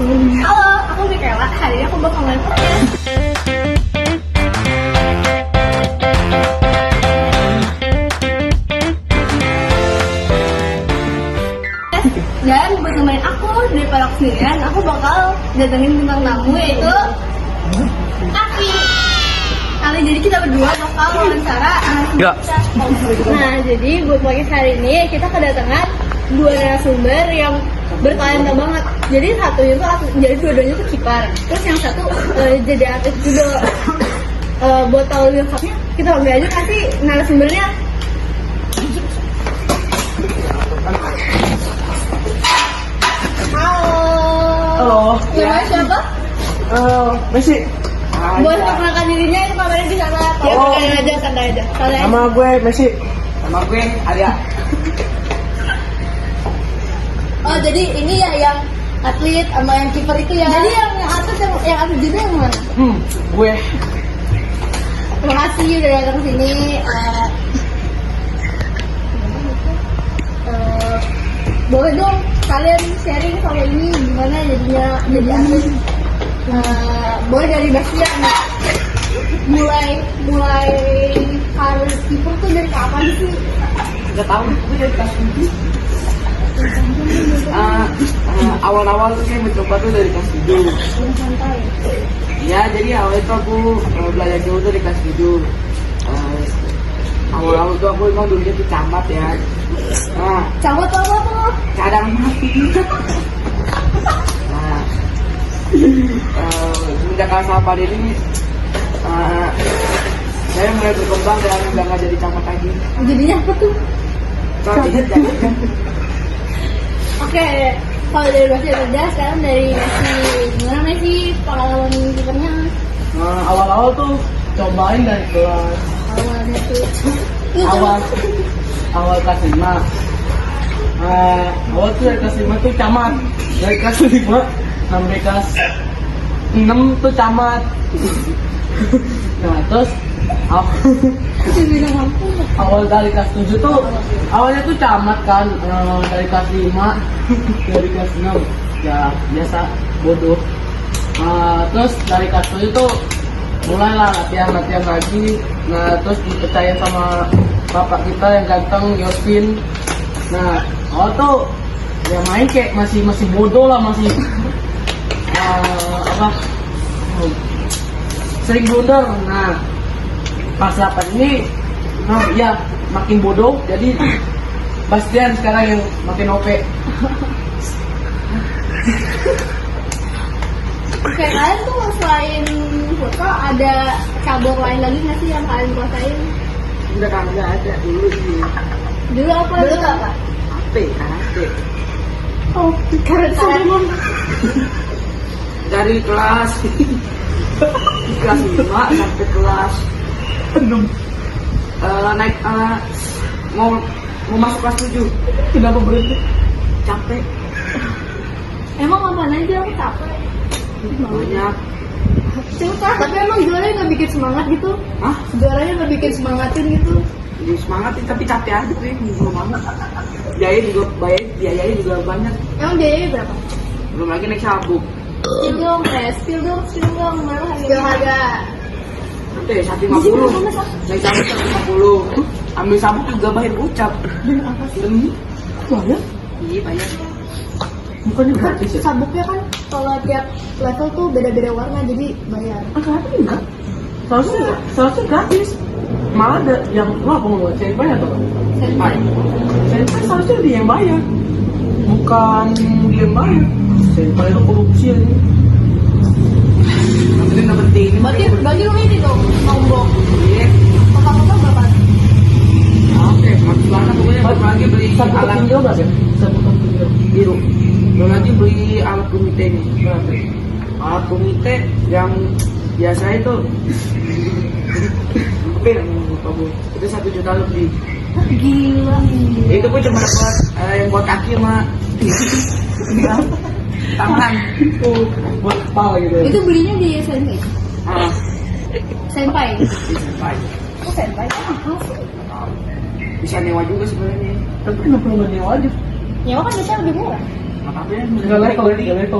Halo, aku Mikaela. Hari ini aku bakal main podcast. Dan buat nemenin aku daripada aku sendirian, aku bakal datengin bintang tamu yaitu Aki. Kali jadi kita berdua bakal wawancara Ya. Nah, jadi buat podcast hari ini kita kedatangan dua narasumber yang bertalenta banget. Jadi satunya tuh jadi dua-duanya tuh kiper. Terus yang satu jadi atlet judo. Buat tahu lebih lengkapnya, kita panggil aja nanti narasumbernya. Halo. Namanya siapa? Messi. Boleh perkenalkan dirinya, itu kameranya di sana. Ya, Oh. santai aja. Nama gue Messi. Nama gue Arya. Oh, jadi ini ya yang atlet sama yang kiper itu ya. Jadi yang atlet yang atlet judo yang mana? Gue. Terima kasih udah datang ke sini. Boleh dong kalian sharing kalau ini gimana jadinya jadi atlet. Boleh dari Bastian. Mulai karir kiper tuh dari kapan sih? Gak tahu. Gue dari kelas 7. Awal-awal tuh saya mencoba tuh dari kelas 7. Santai. Ya, jadi awal itu aku belajar judo tuh di kelas 7. Awal-awal tuh aku emang dulunya tuh camat ya. Nah, Cabut apa tuh? kadang mati. Nah, semenjak kelas 8 ini saya mulai berkembang dan udah nggak jadi camat lagi. Jadinya apa tuh? Kalau ingat jangan. Oke, kalau dari Bastian udah, sekarang dari Messi. Gimana Messi pengalaman kipernya? Awal-awal tuh cobain dari kelas Awalnya tuh. awal kelas 5. Awal tuh dari kelas 5 tuh camat. Dari kelas 5 sampai kelas 6 tuh camat. Nah, terus awal dari kelas 7 tuh awalnya tuh camat kan, dari kelas 5 dari kelas 6 ya biasa bodoh. Terus dari kelas 7 tuh mulailah latihan lagi. Nah, terus dipercaya sama bapak kita yang ganteng, Yosin. Nah, awal tuh ya main kayak masih bodoh lah, masih sering blunder. Nah, pas 8 ini ya makin bodoh, jadi Bastian sekarang yang makin OP. Oke, kalian tuh selain futsal ada cabur lain lagi nggak sih yang kalian kuasain? Udah kan nggak ada dulu sih. Dulu apa? Karate. Oh, karate. Dari kelas 5 sampai kelas 6 naik mau masuk kelas 7. Kenapa berhenti? Capek. Emang ngapain aja aku capek? Banyak. Cerita, tapi emang juaranya nggak bikin semangat gitu? Hah? Juaranya nggak bikin semangatin gitu? Jadi semangatin tapi capek aja tuh, belum banget. Biayanya juga banyak. Emang biayanya berapa? Belum lagi naik sabuk. Spill dong, berapa harga? Nanti ya 150. Naik sabuk 150. Ambil sabuk juga bayar gocap. Apa sih? Bayar? Iya bayar. Bukannya gratis ya? Sabuknya kan kalau tiap level tuh beda-beda warna jadi bayar. Gratis enggak? Seharusnya gratis. Malah ada yang apa mau senpai atau senpai seharusnya dia yang bayar, bukan dia yang bayar. Senpai itu korupsi aja. Nanti dapat ini. Bagi lu ini dong, nombok. Iya. Total berapa? Oke, maksud banget pokoknya belum lagi beli alat video nggak sih? Sabutan video biru. Belum lagi beli alat komite ini. Alat komite yang biasa itu tapi itu 1 juta lebih. Gila. Itu pun cuma dapat yang buat kaki sama tangan. Buat kepala gitu. Itu belinya di Senpai. Senpai. Senpai. Oh, Senpai mahal sih. Bisa nyewa juga sebenarnya. Tapi kenapa nggak nyewa aja? Nyewa kan biasanya lebih murah. Makanya nggak level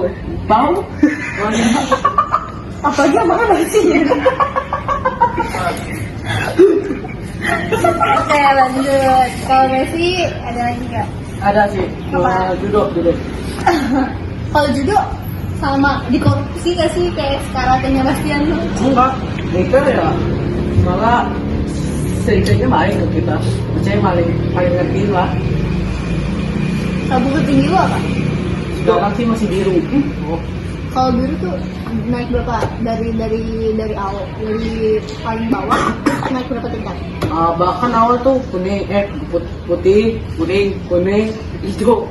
ya. Tahu? Apa aja makan nasi? Oke, lanjut. Kalau Messi ada lagi nggak? Ada sih. Apa? Judo. Kalau judo sama dikorupsi nggak sih kayak karatenya Bastian tuh? Enggak. Mereka ya malah seimbangnya baik ke kita. Percaya paling ngerti lah. Kalau bukit tinggi lu apa? Sekarang sih masih biru. Kalau biru tuh naik berapa? Dari awal, dari paling bawah naik berapa tingkat? Bahkan awal tuh kuning, putih, kuning, hijau,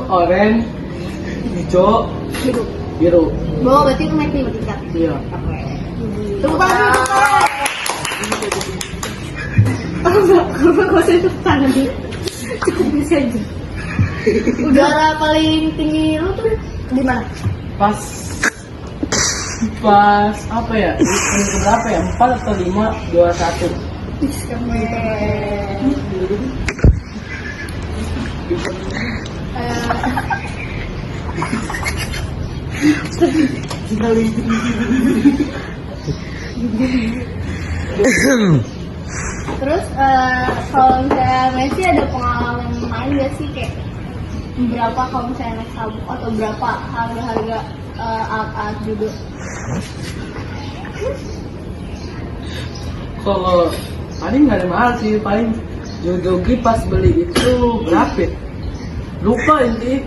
oranye, hijau, biru. Bawah berarti lu naik 5 tingkat. Iya. Oke. Tepuk tangan. Gak usah tepuk tangan. Cukup bisa aja. Udara paling tinggi lu tuh di mana? Pas apa ya? Ini berapa ya? 4 atau 5, 2, 1. Terus kalau misalnya Messi ada pengalaman lain gak sih kayak berapa kalau misalnya naik sabuk atau berapa harga alat judo? Kalau paling nggak ada mahal sih, paling Jodogi pas beli itu berapa? Lupa ini,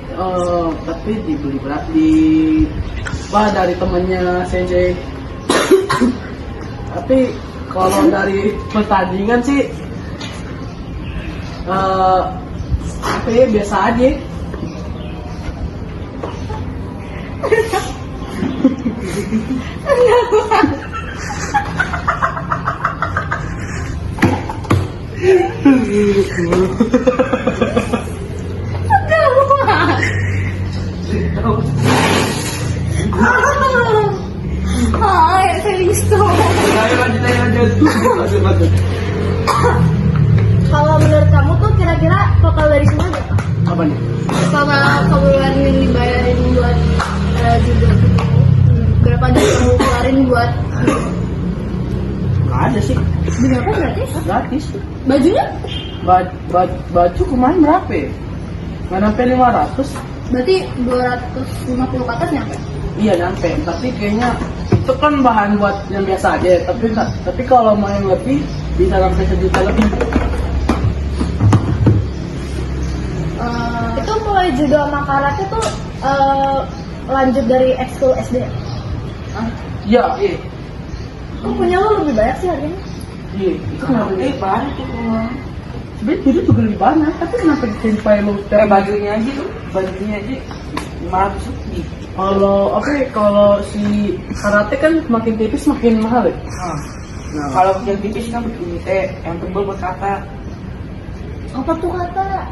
tapi dibeli berapa dari temannya Sensei. Tapi kalau dari pertandingan sih, apa ya, biasa aja. Lanjut. Kalau menurut kamu tuh kira-kira total dari semua berapa? Apa nih? Sama kebulan yang dibayarin buat judo berapa aja kamu keluarin buat Nggak ada sih. berapa gratis? Gratis. Bajunya? Baju kemarin berapa ya? Nggak sampai 500. Berarti 250 ke atas nyampe? Iya nyampe, tapi kayaknya itu kan bahan buat yang biasa aja. Tapi kalau mau yang lebih bisa sampai 1 juta lebih. Itu mulai judo sama karate tuh lanjut dari ekskul SD. Iya. Kok punya lo lebih banyak sih harganya? Iya. Itu kenapa lebih banyak tuh? Sebenarnya judo juga lebih banyak, tapi kenapa sampai lo? Bajunya aja 500 lebih. Kalau si karate kan makin tipis makin mahal ya? Nah, kalau yang tipis kan begini yang tebal buat kata. Apa tuh kata?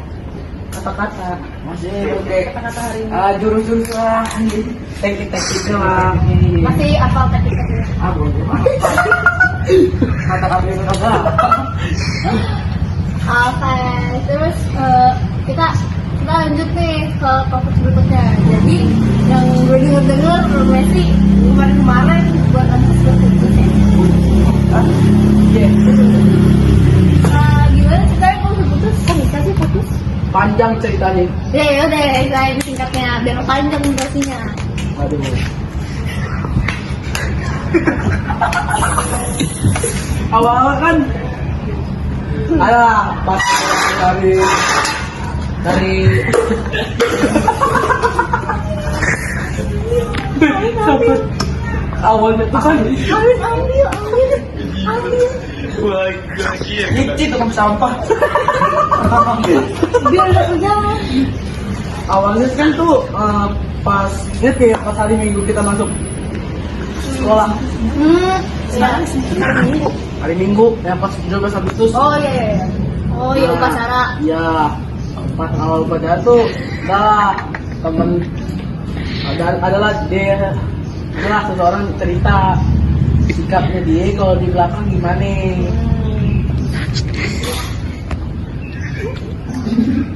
Kata-kata. Masih kayak Kata-kata hari ini. jurus-jurus lah, teknik-teknik lah. Masih apa teknik-teknik? Boleh. Kata-kata itu apa? Oke, terus kita lanjut nih ke topik berikutnya. Jadi yang gue denger Messi kemarin buat antus berputusnya. Iya. Gimana sih kalau berputus? Kok bisa sih putus? Panjang ceritanya. Ya udah, saya singkatnya biar panjang durasinya. Aduh. Awal kan ada pas dari awalnya tuh kan Ambil. Nyicit tukang sampah. Biar gak berjalan. awalnya kan tuh pas kayak pas hari Minggu kita masuk sekolah. Hari Minggu yang pas 17 Agustus. Oh iya. Oh iya, upacara. Iya. Pas awal upacara tuh temen adalah dia adalah seseorang cerita sikapnya dia kalau di belakang gimana.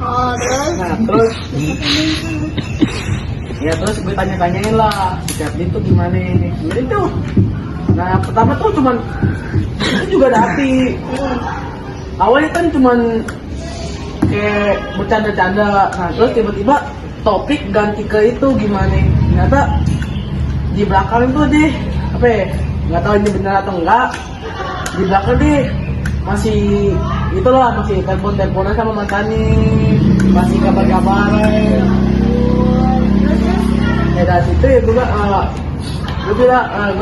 Oh, terus? Nah terus ya terus gue tanya-tanyain lah si Kathleen tuh gimana itu. Nah pertama tuh cuman itu juga ada api. Awalnya kan cuman kayak bercanda-canda. Nah terus tiba-tiba topik ganti ke itu gimana. Ternyata di belakang itu deh apa ya, nggak tahu ini benar atau enggak, di belakang deh masih itulah, masih telepon-teleponan sama mantannya, masih kabar-kabaran. Ya dari situ ya gue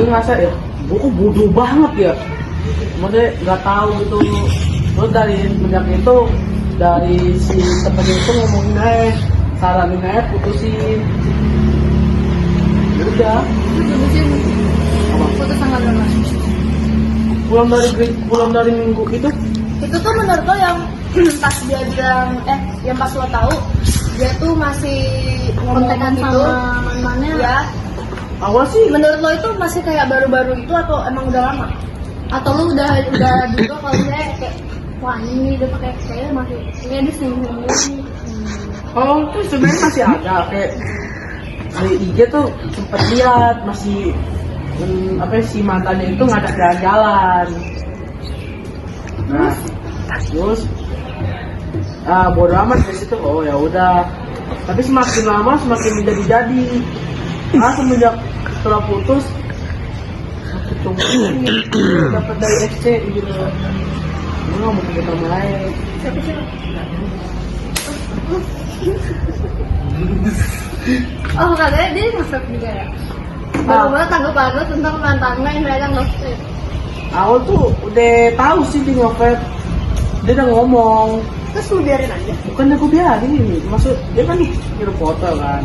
ngerasa ya gue kok bodoh banget ya, maksudnya nggak tahu gitu. Terus dari semenjak itu dari si temennya itu ngomongin aja, saranin aja putusin. Ya udah Putus tanggal berapa? pulang dari minggu itu. Itu tuh menurut lo yang pas dia bilang yang pas lo tahu dia tuh masih kontekan gitu, sama mantannya ya. Awal sih Menurut lo itu masih kayak baru-baru itu atau emang udah lama? Atau lo udah juga kalau saya kayak wah ini udah pakai saya masih ini ada senyum-senyum. oh tuh sebenarnya masih ada kayak di IG tuh sempet lihat masih apa ya, si mantannya itu ngajak jalan-jalan. Nah terus bodo amat dari situ. Oh ya udah, tapi semakin lama semakin menjadi-jadi. Semenjak setelah putus makin tunggu dapat dari SC gitu. Gue nggak mau kita mulai. Oh katanya dia nge-vape juga ya? Baru banget tanggapan lo tentang mantannya yang mereka nge-vape. Awal tuh udah tahu sih dia nge-vape, dia udah ngomong. Terus lu biarin aja? Bukan aku biarin ini, maksud dia kan ngirim foto kan.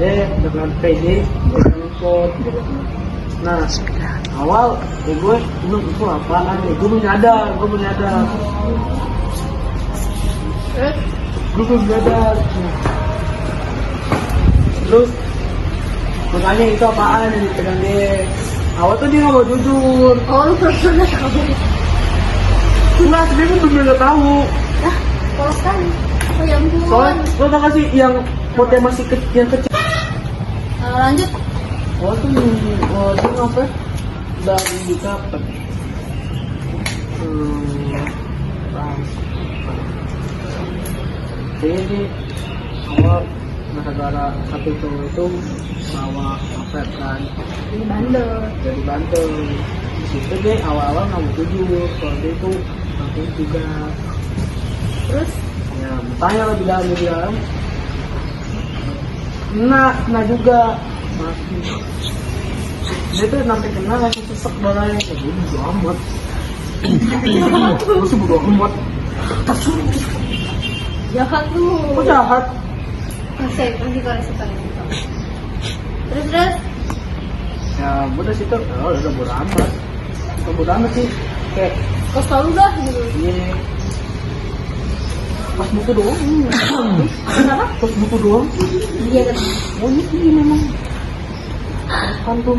Dia dengan PD, dia nge-foto. Nah awal ya gue bilang itu apaan ya, gue belum nyadar. Terus? Gue belum nyadar. Terus makanya itu apaan yang dipegang dia. Awal tuh dia nggak mau jujur. Oh lu pernah tahu? Enggak, sebenarnya gue bener nggak tahu. Polos sekali. Oh ya ampun. Soalnya lo tau gak sih yang foto yang masih yang kecil. Lanjut. Oh tuh dia apa? Dari kapan? Jadi awal gara-gara satu cowok itu bawa apa kan? Ini bandel. Jadi bantu. Di situ deh awal-awal nggak mau jujur kalau dia itu nanti juga. Terus? Ya tanya lah bilang. Nah juga mati. Dia tuh nanti kena langsung sesek darahnya. Gue bodo amat. Gue sih bodo amat. Jahat tuh. Kok jahat? Masih koreksi. Terus? Ya udah situ, udah bodo amat. Bukan bodo amat sih. Kayak Kau selalu dah gitu. iya. Pas buku doang. Kenapa? Pas buku doang. Iya kan. Oh ini memang. Kan tuh.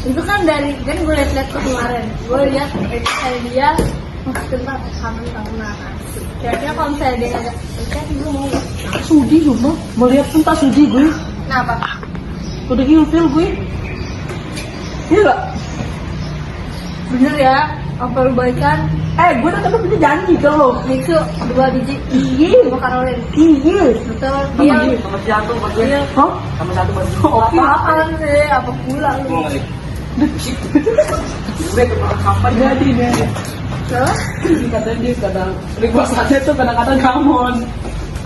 Itu kan dari kan gue liat tuh kemarin. Gue liat kayak dia masih tempat kangen-kangenan. Kira-kira kalau misalnya dia ngajak kan gue mau. Sudi cuma melihat entah sudi gue. Kenapa? Udah ilfil gue. Iya gak? Bener ya? Apa lu baikan? Gue udah kan punya janji ke lo. Mixu 2 biji. Iya. Sama Karolin. Iya. Betul. Iya. Dia Sama satu buat gue. Iya. Hah? Sama satu buat gue. Oke. apaan sih? Apa pula lu? Gue kemarin kapan Jadi deh. Terus? Katanya dia kadang request aja tuh kadang-kadang kamon.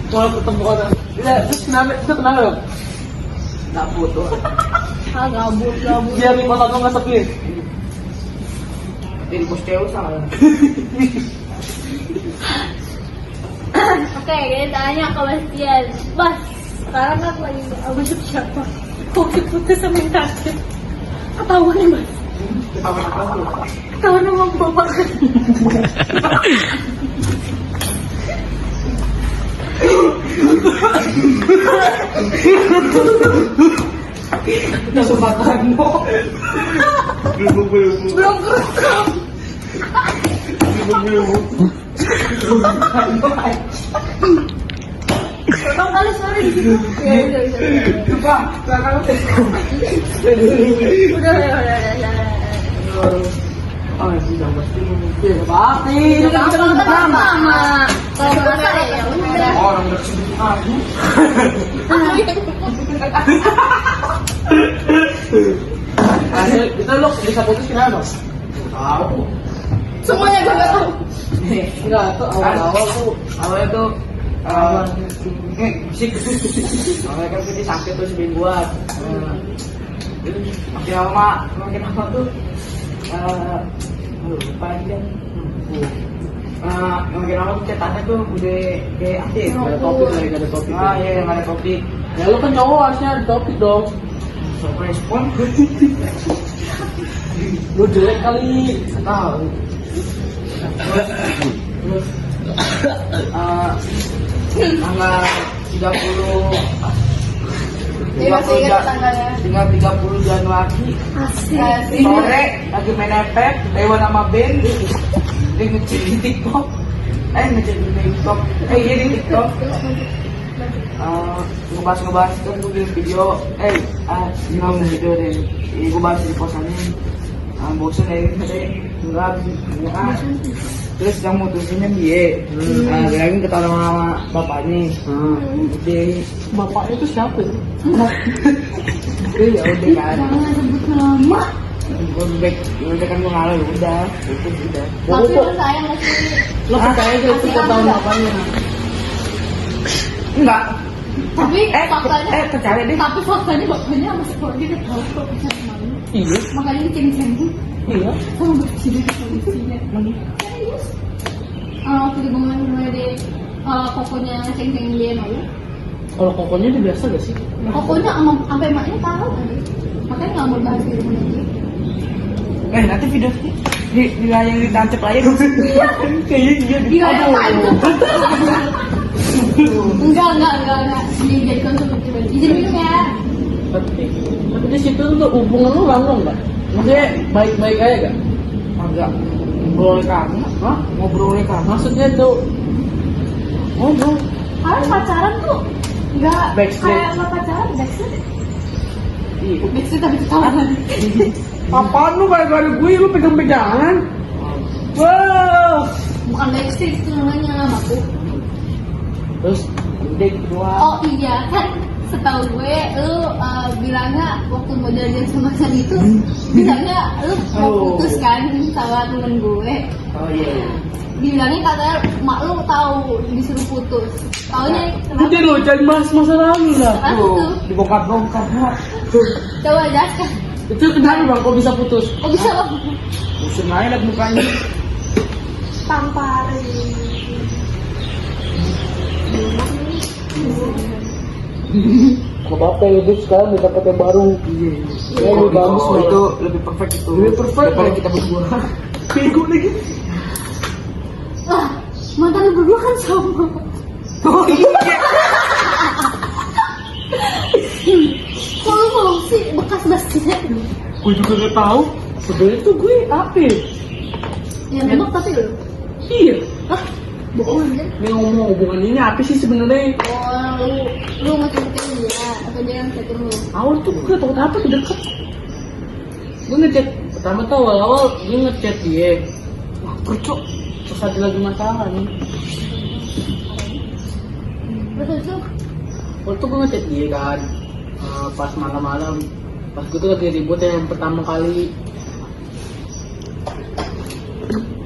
Kalau ketemu orang. Ya, terus kenapa lo? Gak butuh. Gabut. Biar di foto nggak sepi. Jadi bos cewek salah. Oke, kita tanya ke Bastian. Bas, sekarang kan lagi sama siapa? Kok putus sama yang terakhir? Ketahuan nih, Mas. Ketahuan sama bapak. Kesempatan. Belum kerekam. Pertama kali suara di situ. Ya udah. Coba, silakan. Udah. Oh, sudah pasti mungkin. Pasti. Ini kan kita kan pertama. Kalau nggak salah ya udah. Orang bersih aku. Kita lo bisa putus kenapa? Tahu. Semuanya gue nggak tahu. Enggak, tuh awal-awal tuh Awalnya tuh musik. Awalnya kan kita sakit tuh semingguan. Makin lama tuh lupa aja. Makin lama tuh catatannya tuh udah kayak aktif. Gak ada topik lagi, gak ada topik. Ah iya, nggak ada topik. Ya lu kan cowok harusnya ada topik dong. So respon. Lu jelek kali. Tahu. Terus tanggal 30 Ini masih ingat tanggalnya. tinggal 30 Januari Asik. sore lagi main efek Dewa nama band dia ngecek di TikTok ngecek di TikTok iya di TikTok ngebahas kan gue bikin video nggak video deh gue bahas di posannya bosan enggak terus yang mutusinnya dia bilangin ketawa sama bapaknya dia Bapaknya itu siapa ya? ya udah kan Jangan sebut nama. gue udah kan gue ngalah udah itu udah Tapi lu sayang nggak sih? Lo percaya aja itu ketahuan bapaknya. enggak Tapi faktanya. percaya deh Tapi faktanya bapaknya sama sekolah dia ketahui kok bisa kemarin. Iya. Makanya dia ceng-cengin Iya. sama bercanda ke polisinya. Serius? Waktu di bunga mulai di kokonya ceng-cengin dia mau. Kalau kokonya itu biasa gak sih? Kokonya sampai emaknya tahu tadi. Makanya nggak mau bahas di rumah dia. nanti video di layar ditancap layar iya kayaknya dia Dia yang tancap. Enggak. Dia jadi konsumsi pribadi. Izin minum ya. Tapi di situ tuh hubungan lu langgeng nggak? Maksudnya baik-baik aja gak? agak ngobrol kamu Hah? ngobrolnya kamu Maksudnya tuh ngobrol. Kalau pacaran tuh nggak Backstreet. kayak nggak pacaran backstreet. Iya. Backstreet tapi ketahuan. Apaan lu gara-gara gue lu pegang-pegangan? Wow. Bukan backstreet itu namanya aku. Terus dek kedua. Oh iya kan setahu gue lu bilangnya waktu mau jadian sama San itu bilangnya lu mau putus kan sama temen gue. oh iya Dibilangnya katanya mak lu tahu disuruh putus. Taunya Udah lo jangan bahas masa lalu lah. Kenapa tuh? dibongkar-bongkar Coba jelaskan. Itu kenapa bang kok bisa putus? Oh bisa bang? musim lain liat mukanya Tampari. Gak apa-apa ya Dik, sekarang udah dapet yang baru. Iya. Ya, lebih bagus malah. itu lebih perfect itu Lebih perfect, daripada Bang. kita berdua Bego lagi. Lah mantan lu berdua kan sama. oh iya Kok lu mau sih bekas basket? Gue juga gak tahu. Sebenarnya tuh gue apa? Ya? Ya memang tapi lu. Iya. Ah bohong aja. Ini ngomong hubungan ini apa sih sebenarnya? Oh lu ngecetin dia atau dia yang ngecetin lu? Awal tuh gue tau apa tuh deket. Gue ngechat pertama tuh awal-awal gue ngechat dia. Wah kercok. Terus ada lagi masalah nih. Terus itu Waktu gue ngechat dia kan pas malam-malam. Pas gue tuh lagi ribut yang pertama kali.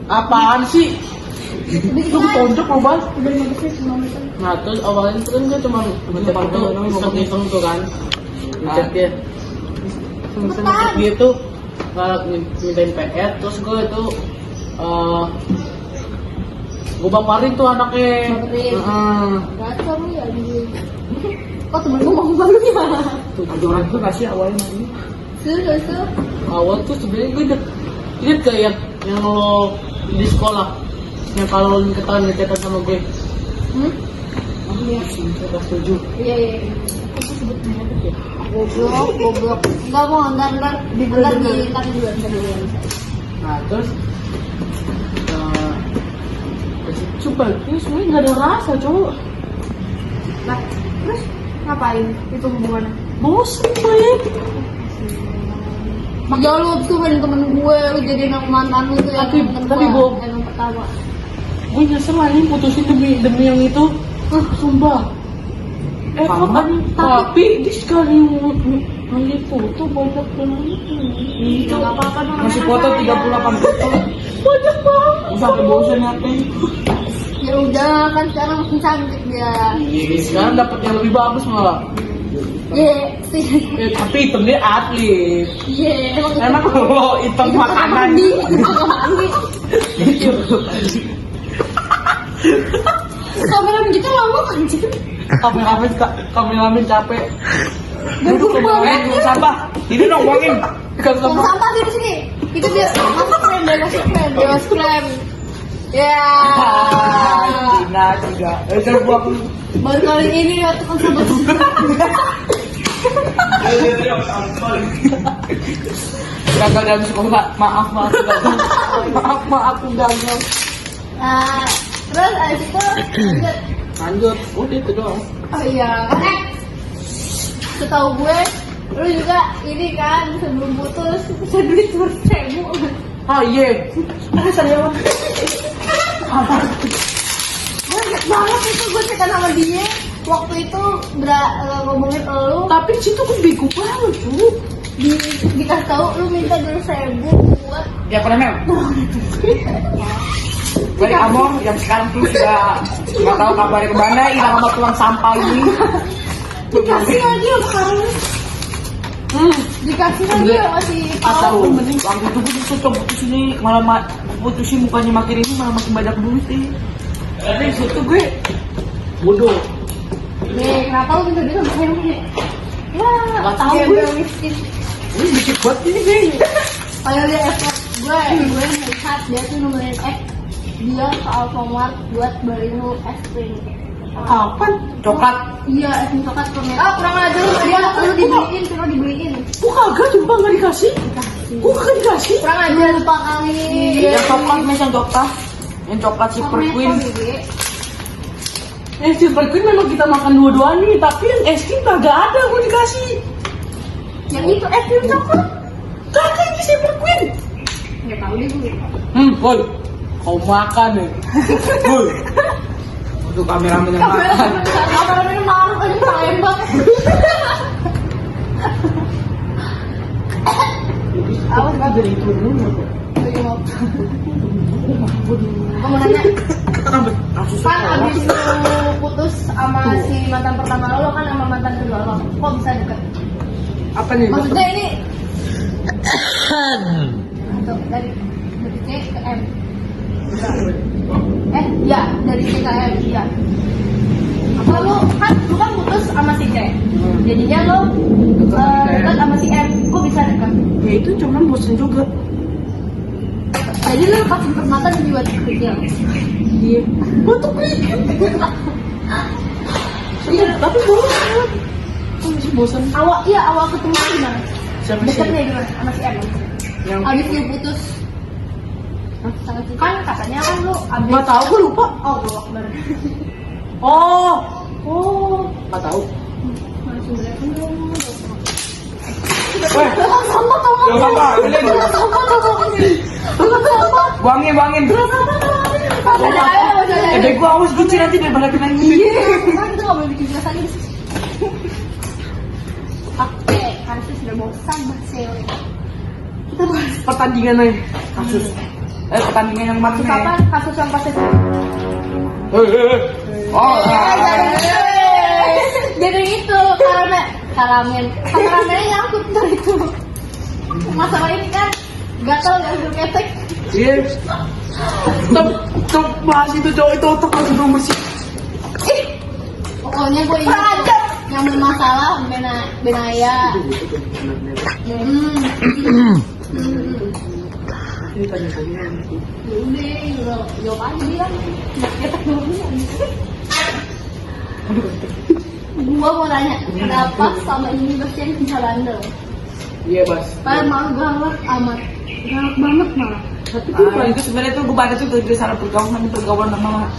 Apaan sih? Lu tonjok mau bal? udah 15 menit. Nah terus awalnya itu kan gue cuma ngechat itu iseng-iseng tuh kan. Ngechat dia. Ngechat dia tuh mintain PR terus gue itu gue baparin tuh anaknya. Baperin. Heeh. Gacor lu ya anjing. Kok temen lu mau baru ya? ada orang tuh kasih awalnya ini Terus Awal tuh sebenarnya gue inget kayak yang lo di sekolah yang kalau lo ketahuan ngechatan sama gue. Oh iya. Kita setuju. Iya. Aku sebut merek ya. Goblok. Enggak mau ntar di dulu. Nah terus sebaliknya sebenarnya nggak ada rasa cowok. Nah, terus ngapain itu hubungannya? Bosan banget. Jangan lu tuh kan temen gue, lu jadiin aku mantan lu tuh yang Tapi- mantan tapi, gua, Bob. yang pertama. Gue nyesel aja putusin demi yang itu. Sumpah. Sama, Kapan? Tapi dia sekali ngasih foto banyak banget. Itu nggak apa-apa dong. Masih namanya foto kan saya. 38 foto. Banyak banget. Sampai bosan ngapain? Ya udah kan sekarang makin cantik dia. Sekarang dapat yang lebih bagus malah. Ye, sih. Tapi hitam dia atlet. Ye, Emang lo hitam makanan. mandi, mandi. Kameramen kita lama anjir. Kameramen capek. Duduk Buang sampah. Ini dong buangin. Kan Tong sama. sampah sini sini. Itu biar masuk krem, bebas krem. Ya. Cina juga. Saya buang. Baru kali ini lihat tukang sampah. Gagal dalam sekolah. Maaf gagal. Maaf gagal. Nah, terus abis itu lanjut. Lanjut. Udah itu doang. Oh iya. Setahu gue, lu juga ini kan sebelum putus bisa duit 100.000. Ah iya. Ada saya. Gue inget banget itu gue cekan sama dia. Waktu itu ngomongin lu Tapi situ kan bego banget tuh. dikasih tahu lu minta 200.000 buat Ya pernah Mel? Balik Amor yang sekarang tuh sudah nggak tahu kabarnya kemana, hilang sama tukang sampah ini. dikasih lagi ya sekarang. Dikasih lagi ya masih Tahu, mending waktu itu gue tuh coba putus ini malah putusin mukanya makin ini malah makin banyak duit deh. Tapi situ gue Bodoh. nih kenapa lu minta duit sama saya nih? Ya, Nggak tahu dia gue. bilang miskin. ini dikit banget ini kayaknya. Kayak dia effort gue melihat dia tuh nemenin dia ke Alfamart buat beliin lu es krim. Kapan? Coklat. Iya, es krim coklat kurang. Ah, kurang aja lu dibeliin. Kok kagak coba nggak dikasih? Kok kagak dikasih? Kurang aja lupa kali. Yang coklat mes yang coklat. Yang coklat Super Queen. Silver Queen memang kita makan dua-duanya, tapi yang es krim kagak ada gue dikasih. Yang itu es krim coklat. Kagak ini Silver Queen. Enggak tahu deh gue. Boy, kau makan nih. Boy. Untuk kameramen yang makan. Kameramen marah aja tembak. Awas Kagak dari itu dulu. Kamu nanya, Kasus kan abis lu putus sama si mantan pertama lo kan sama mantan kedua lo, kok bisa deket? Apa nih? Maksudnya ini dari C ke M. Ya dari C ke M, ya. Apa lu kan putus sama si C, jadinya lo deket sama si M, kok bisa deket? Ya itu cuman bosan juga. Jadi lu kasih kesempatan buat kecil. Iya. Untuk bikin. Iya, tapi bosan. Kok masih bosan? Awal ketemu gimana? Siapa sih? Deketnya gimana sama si M? Yang Abis lu putus sama si kan katanya kan lu abis nggak tahu, gue lupa. oh gue akbar Oh, nggak tahu. langsung berantem dong. Weh, Sampah Gak apa-apa, ambilin. Buangin. Deh gua awas kunci nanti daripada kena ini. Kan itu gak boleh bikin jelas lagi. Oke, harusnya sudah bosan Marcel. Kita bahas Pertandingan aja. Kasus. Pertandingan yang mana? kasus apa? Kasus yang pasti. Oh, Jadi itu kameramennya nyangkut dari itu. Masalah ini kan gatal gak bisa ketek. Iya. Top bahas itu cowok itu otak langsung belum bersih. Pokoknya gue ingat yang bermasalah Benaya. Ini tanya-tanya. Udah, jawab aja bilang. Ketek dulu. Gua mau nanya, kenapa sama ini dosen bisa bandel? Iya, Bas. Padahal malu galak amat, galak banget malah. Itu sebenarnya tuh gue baca tuh dari salah pergaulan sama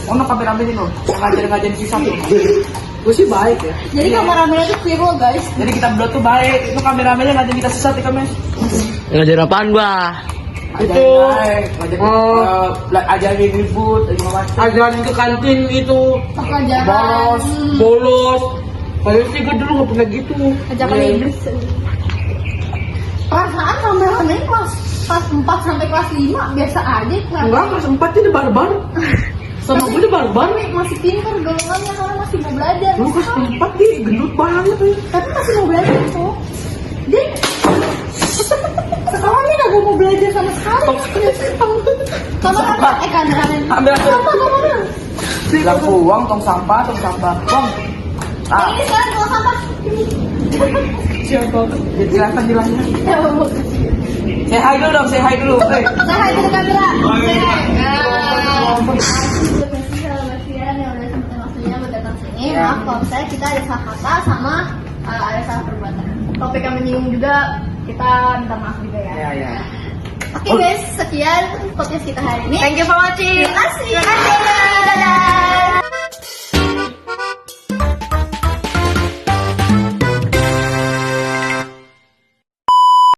ono kameramen itu ngajar-ngajar kisah tuh. Gue sih baik ya. Jadi kameramen itu viral guys. Jadi kita berdua tuh baik. Itu kameramennya ngajar kita sesat ya kamen. Ngajar apaan gua? Itu ajarin ribut, ajarin ke kantin itu. Pelajaran. Bolos. Padahal sih gue dulu gak pernah gitu. Ajakan Idris. Perasaan kameramen kelas 4 sampai kelas 5 biasa aja. Enggak, kelas 4 ini barbar. Sama gue udah barbar. Masih pintar golongannya karena masih mau belajar. Lu kelas 4 dia gendut banget. Tapi masih mau belajar tuh. Dia sekarang dia gak mau belajar sama sekali. Kameramen. Kameramen. Lampu uang, tong sampah. Bang. Ini sekarang kalau sampah. Siapa? Jelaskan. Say hi dulu dong, say hi dulu. Saya hai ke kamera. Yang udah sempat waktunya buat datang sini. Maaf kalau misalnya kita ada salah kata sama ada salah perbuatan. Topik yang menyinggung juga kita minta maaf juga ya. Ya. Oke guys, sekian podcast kita hari ini. Thank you for watching. Terima kasih. Dadah.